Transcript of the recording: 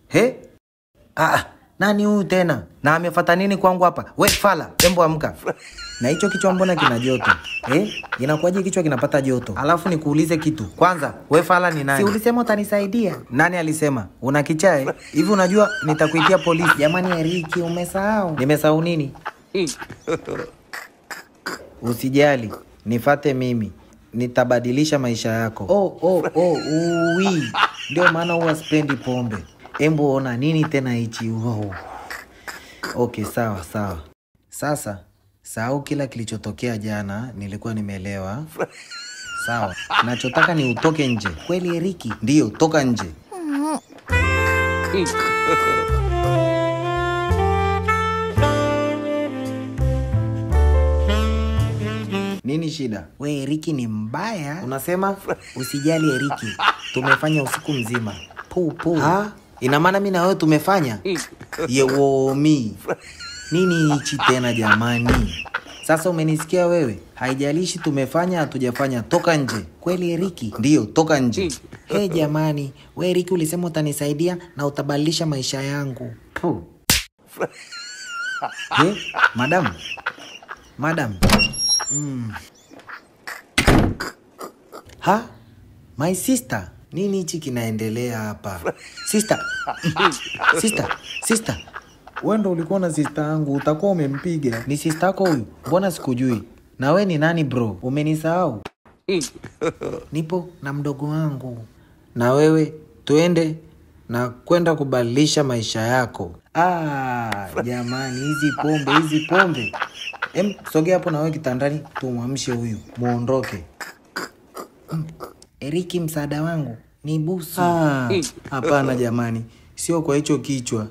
He? Nani huyu tena? Na amefuata nini kwangu hapa? We fala, embo amka. Na hicho kichwa mbona kina joto? Inakuwaje kichwa kinapata joto? Alafu nikuulize kitu. Kwanza, we fala ni nani? Si ulisema utanisaidia? Nani alisema? Una kichae? Hivi unajua nitakuitia polisi. Jamani Eriki, umesahau. Nimesahau nini? Usijali, nifate mimi. Nitabadilisha maisha yako. Uwi. Ndio maana huwa sipendi pombe. Embo ona nini tena hichi? Okay, sawa. Sasa, sahau kila kilichotokea jana, nilikuwa nimeelewa. Sawa, nachotaka ni utoke nje. Kweli Eriki? Ndio, toka nje. Nini shida? We Eriki ni mbaya. Unasema? Usijali Eriki. Tumefanya usiku mzima. Ina maana mimi na wewe tumefanya? Yewomi. Nini hichi tena jamani? Sasa umenisikia wewe? Haijalishi tumefanya hatujafanya, toka nje. Kweli Eriki? Ndio, toka nje. Jamani, we Eriki ulisema utanisaidia na utabadilisha maisha yangu. Madam. My sister. Nini hichi kinaendelea hapa? Sister. Sister. Wewe ndo ulikuwa na sister yangu, utakuwa umempiga. Ni sister yako huyu? Mbona sikujui? Na we ni nani bro? Umenisahau? Nipo na mdogo wangu. Na wewe tuende na kwenda kubadilisha maisha yako. Jamani, hizi pombe. Sogea hapo na wewe kitandani, tumwamshe huyu, muondoke. Eriki, msaada wangu ni busu. Hapana jamani, sio kwa hicho kichwa.